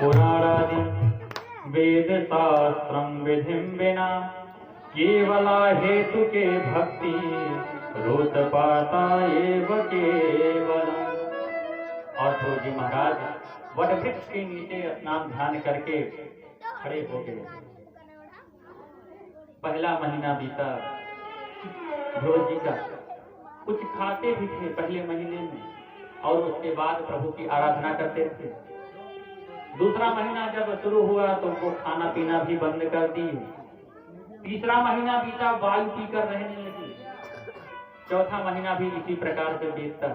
पुराणादि वेद शास्त्रम विधिं विना केवला हेतु के भक्ति रोत पाता एव केवल। और ध्रुव जी महाराज वटवृक्ष के नीचे स्नान ध्यान करके खड़े हो गए। पहला महीना बीता, ध्रुव जी का कुछ खाते भी थे पहले महीने में, और उसके बाद प्रभु की आराधना करते थे। दूसरा महीना जब शुरू हुआ तो वो खाना पीना भी बंद कर दिए। तीसरा महीना बीता, वायु पीकर रहने लगी। चौथा महीना भी इसी प्रकार से बीतता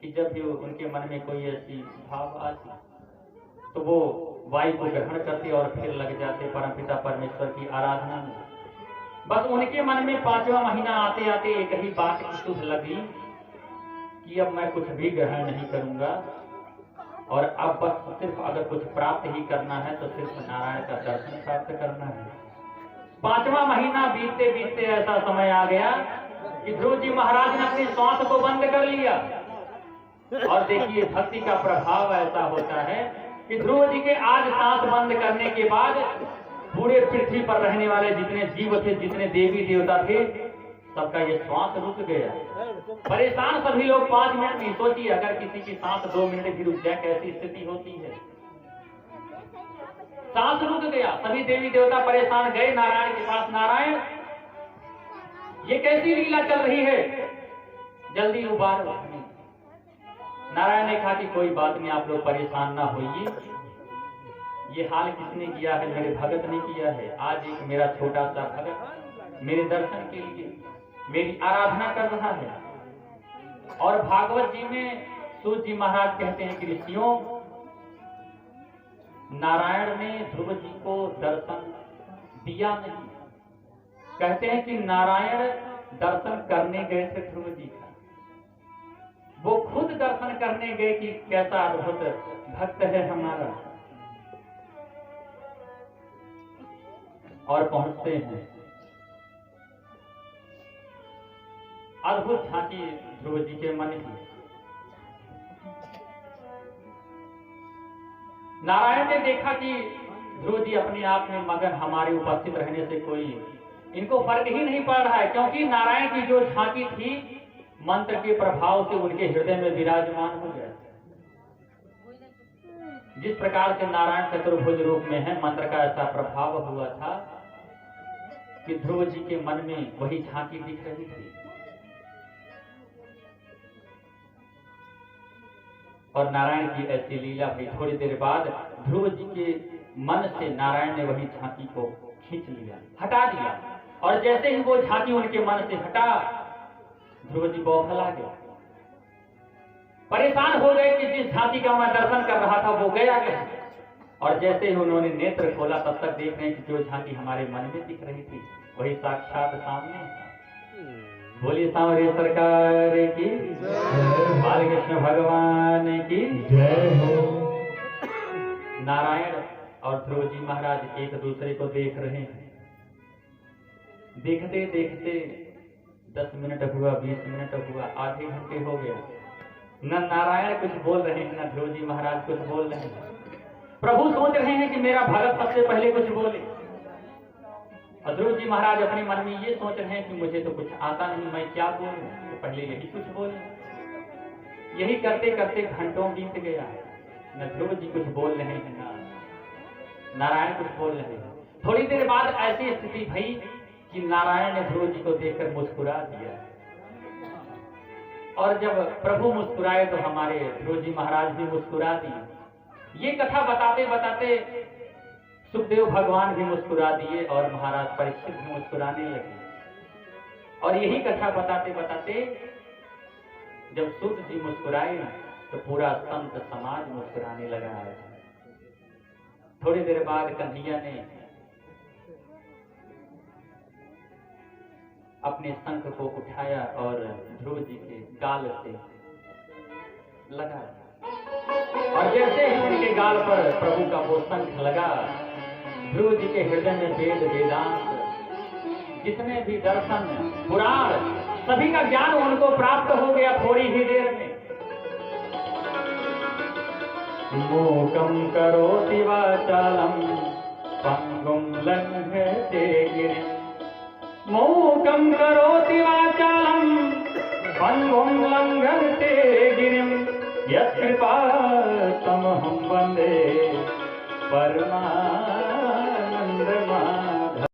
कि जब भी उनके मन में कोई ऐसी भाव आती तो वो वायु को ग्रहण करते और फिर लग जाते परमपिता परमेश्वर की आराधना में। बस उनके मन में पांचवा महीना आते आते एक ही बात की शुभ लगी कि अब मैं कुछ भी ग्रहण नहीं करूंगा, और अब बस सिर्फ अगर कुछ प्राप्त ही करना है तो सिर्फ नारायण का दर्शन प्राप्त करना है। पांचवा महीना बीतते बीतते ऐसा समय आ गया कि ध्रुव जी महाराज ने अपनी सांस को बंद कर लिया। और देखिए भक्ति का प्रभाव ऐसा होता है कि ध्रुव जी के आज सांस बंद करने के बाद पूरे पृथ्वी पर रहने वाले जितने जीव थे, जितने देवी देवता थे, सबका ये श्वास रुक गया। परेशान सभी लोग 5 मिनट में। सोचिए अगर किसी की सांस 2 मिनट भी रुक जाए कैसी स्थिति होती है। सांस रुक गया, सभी देवी देवता परेशान, गए नारायण के पास। नारायण, ये कैसी लीला चल रही है, जल्दी उबारो। नारायण ने कहा कि कोई बात नहीं, आप लोग परेशान ना होइए। ये हाल किसने किया है? मेरे भगत ने किया है। आज एक मेरा छोटा सा भगत मेरे दर्शन के लिए मेरी आराधना कर रहा है। और भागवत जी में सूत जी महाराज कहते हैं कि ऋषियों, नारायण ने ध्रुव जी को दर्शन दिया नहीं। कहते हैं कि नारायण दर्शन करने गए थे ध्रुव जी का, वो खुद दर्शन करने गए कि कैसा अद्भुत भक्त है हमारा। और पहुंचते हैं, अद्भुत झांकी ध्रुव जी के मन की। नारायण ने देखा कि ध्रुव जी अपने आप में मगन, हमारे उपस्थित रहने से कोई इनको फर्क ही नहीं पड़ रहा है, क्योंकि नारायण की जो झांकी थी मंत्र के प्रभाव से उनके हृदय में विराजमान हो गया। जिस प्रकार से नारायण चतुर्भुज रूप में है, मंत्र का ऐसा प्रभाव हुआ था कि ध्रुव जी के मन में वही झांकी दिख रही थी। और नारायण की ऐसी लीला हुई। थोड़ी देर बाद ध्रुव जी के मन से नारायण ने वही झांकी को खींच लिया, हटा दिया। और जैसे ही वो झांकी उनके मन से हटा, ध्रुव जी बौखला गए, परेशान हो गए कि जिस झांकी का मैं दर्शन कर रहा था वो गया क्या। और जैसे ही उन्होंने नेत्र खोला तब तक देख रहे हैं कि जो झांकी हमारे मन में दिख रही थी वही साक्षात सामने। बोलिए सांवरिया सरकार की जय, बालकृष्ण भगवान की जय हो। नारायण और ध्रुव जी महाराज एक दूसरे को देख रहे हैं। देखते देखते 10 मिनट हुआ, 20 मिनट हुआ, आधे घंटे हो गया। न नारायण कुछ बोल रहे हैं, न ध्रुव जी महाराज कुछ बोल रहे हैं। प्रभु सोच रहे हैं कि मेरा भगत सबसे पहले कुछ बोले। और ध्रुव जी महाराज अपने मन में ये सोच रहे हैं कि मुझे तो कुछ आता नहीं, मैं क्या बोलूं, तो पहले यही कुछ बोले। यही करते करते घंटों बीत गया। न ध्रुव जी कुछ बोल रहे हैं, न नारायण कुछ बोल रहे हैं। थोड़ी देर बाद ऐसी स्थिति भई कि नारायण ने ध्रुव जी को देखकर मुस्कुरा दिया। और जब प्रभु मुस्कुराए तो हमारे ध्रुव जी महाराज भी मुस्कुरा दिए। ये कथा बताते बताते सुखदेव भगवान भी मुस्कुरा दिए और महाराज परीक्षित भी मुस्कुराने लगे। और यही कथा बताते बताते जब सूत जी मुस्कुराए तो पूरा संत समाज मुस्कुराने लगा। थोड़ी देर बाद कन्हैया ने अपने शंख को उठाया और ध्रुव जी के गाल से लगाया। और जैसे ही उनके गाल पर प्रभु का वो शंख लगा, ध्रुव जी के हृदय में वेद वेदांत जितने भी दर्शन पुराण सभी का ज्ञान उनको प्राप्त हो गया थोड़ी ही देर में। मूकं करोति वाचालं वाचालं पंगुं लंघयते गिरिं मूकं करोति वाचालं पंगुं लंघयते गिरिं यत्कृपातमहं वन्दे परमानन्दमाधवम्।